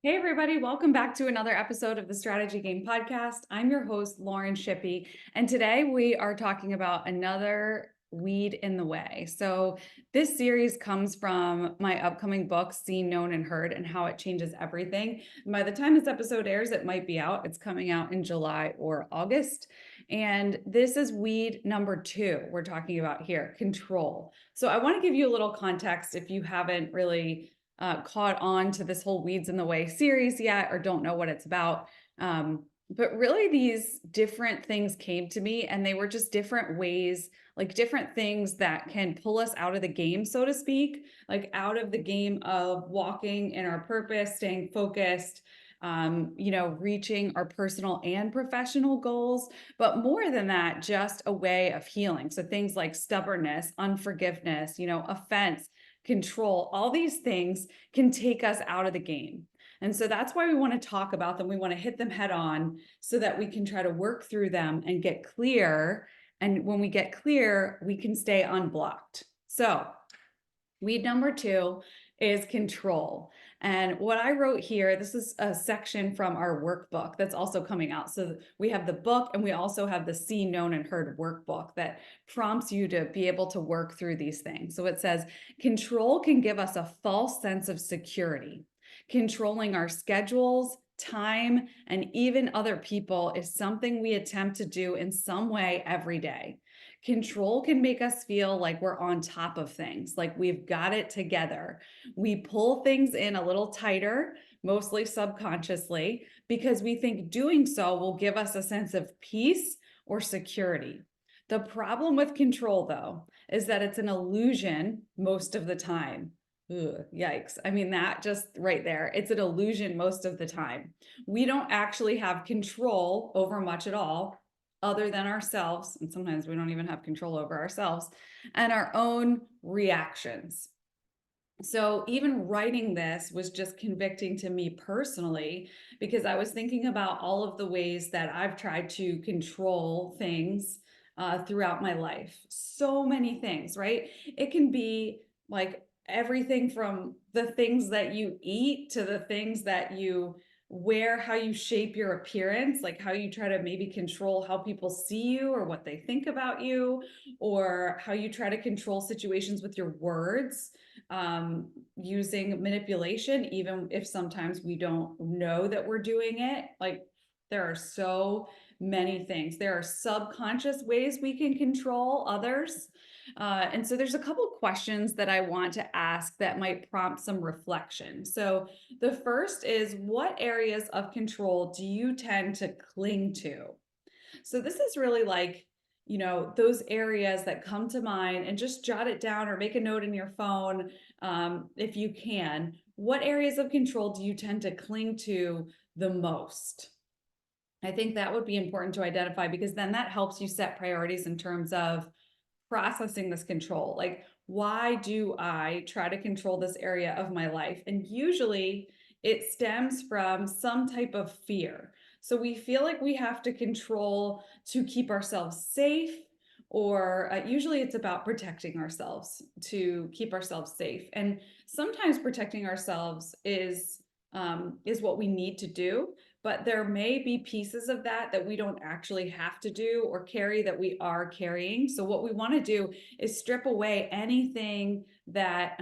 Hey, everybody, welcome back to another episode of the Strategy Game Podcast. I'm your host, Lauren Shippey, and today we are talking about another weed in the way. So, this series comes from my upcoming book, Seen, Known, and Heard, and How It Changes Everything. By the time this episode airs, it might be out. It's coming out in July or August. And this is weed number 2 we're talking about here, control. So, I want to give you a little context if you haven't really caught on to this whole Weeds in the Way series yet or don't know what it's about. But really, these different things came to me, and they were just different ways, like different things that can pull us out of the game, so to speak, like out of the game of walking in our purpose, staying focused, reaching our personal and professional goals. But more than that, just a way of healing. So things like stubbornness, unforgiveness, offense, control, all these things can take us out of the game. And so that's why we want to talk about them. We want to hit them head on so that we can try to work through them and get clear. And when we get clear, we can stay unblocked. So, weed number 2 is control. And what I wrote here, this is a section from our workbook that's also coming out. So we have the book and we also have the Seen, Known, and Heard workbook that prompts you to be able to work through these things. So it says, control can give us a false sense of security. Controlling our schedules, time, and even other people is something we attempt to do in some way every day. Control can make us feel like we're on top of things, like we've got it together. We pull things in a little tighter, mostly subconsciously, because we think doing so will give us a sense of peace or security. The problem with control, though, is that it's an illusion most of the time. Ugh, yikes. I mean, that just right there, it's an illusion most of the time. We don't actually have control over much at all other than ourselves. And sometimes we don't even have control over ourselves and our own reactions. So even writing this was just convicting to me personally because I was thinking about all of the ways that I've tried to control things throughout my life. So many things, right? It can be like everything from the things that you eat to the things that you wear, how you shape your appearance, like how you try to maybe control how people see you or what they think about you, or how you try to control situations with your words, using manipulation, even if sometimes we don't know that we're doing it. Like there are so many things. There are subconscious ways we can control others. And so there's a couple questions that I want to ask that might prompt some reflection. So the first is, what areas of control do you tend to cling to? So this is really like, those areas that come to mind, and just jot it down or make a note in your phone if you can. What areas of control do you tend to cling to the most? I think that would be important to identify because then that helps you set priorities in terms of processing this control. Like, why do I try to control this area of my life? And usually it stems from some type of fear. So we feel like we have to control to keep ourselves safe, or usually it's about protecting ourselves to keep ourselves safe. And sometimes protecting ourselves is what we need to do, but there may be pieces of that that we don't actually have to do or carry that we are carrying. So what we want to do is strip away anything that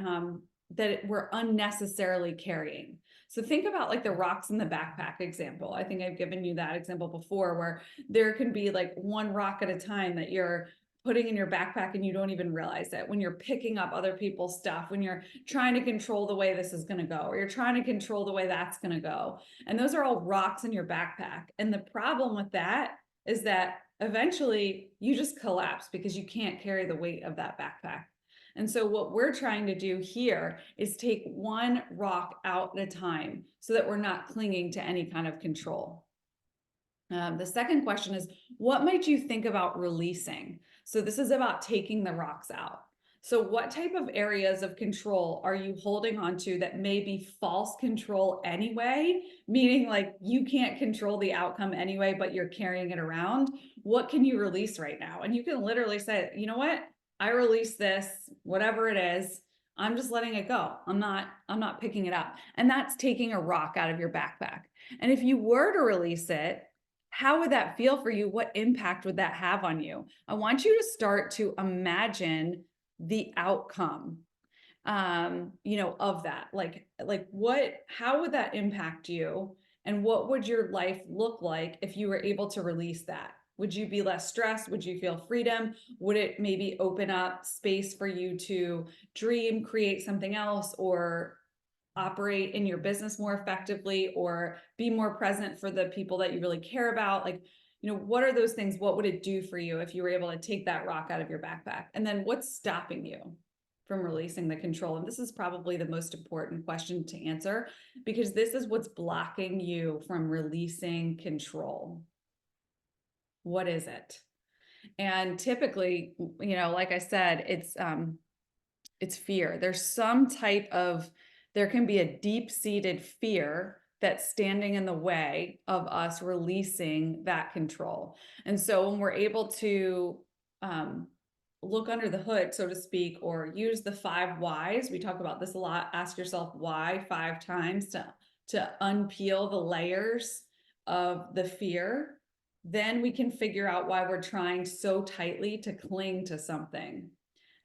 we're unnecessarily carrying. So think about like the rocks in the backpack example. I think I've given you that example before, where there can be like one rock at a time that you're putting in your backpack and you don't even realize it. When you're picking up other people's stuff, when you're trying to control the way this is going to go, or you're trying to control the way that's going to go. And those are all rocks in your backpack. And the problem with that is that eventually you just collapse because you can't carry the weight of that backpack. And so what we're trying to do here is take one rock out at a time so that we're not clinging to any kind of control. The second question is, what might you think about releasing? So this is about taking the rocks out. So what type of areas of control are you holding on to that may be false control anyway, meaning like you can't control the outcome anyway, but you're carrying it around? What can you release right now? And you can literally say, you know what? I release this, whatever it is. I'm just letting it go. I'm not picking it up. And that's taking a rock out of your backpack. And if you were to release it, how would that feel for you? What impact would that have on you? I want you to start to imagine the outcome of that. How would that impact you? And what would your life look like if you were able to release that? Would you be less stressed? Would you feel freedom? Would it maybe open up space for you to dream, create something else, or operate in your business more effectively, or be more present for the people that you really care about? What are those things? What would it do for you if you were able to take that rock out of your backpack? And then what's stopping you from releasing the control? And this is probably the most important question to answer, because this is what's blocking you from releasing control. What is it? And typically, like I said, it's fear. There can be a deep-seated fear that's standing in the way of us releasing that control. And so when we're able to look under the hood, so to speak, or use the 5 whys, we talk about this a lot. Ask yourself why 5 times to unpeel the layers of the fear. Then we can figure out why we're trying so tightly to cling to something,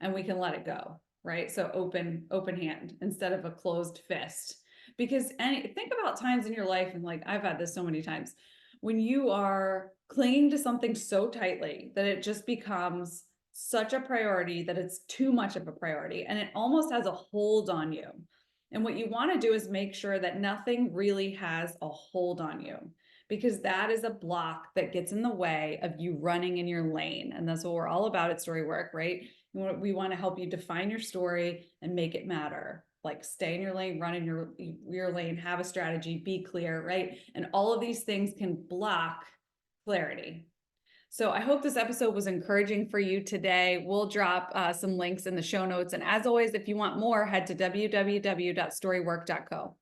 and we can let it go. Right? So open hand instead of a closed fist. Because think about times in your life, and I've had this so many times, when you are clinging to something so tightly that it just becomes such a priority that it's too much of a priority and it almost has a hold on you. And what you want to do is make sure that nothing really has a hold on you, because that is a block that gets in the way of you running in your lane. And that's what we're all about at Storywork, right? We want to help you define your story and make it matter. Like, stay in your lane, run in your lane, have a strategy, be clear, right? And all of these things can block clarity. So I hope this episode was encouraging for you today. We'll drop some links in the show notes. And as always, if you want more, head to www.storywork.co.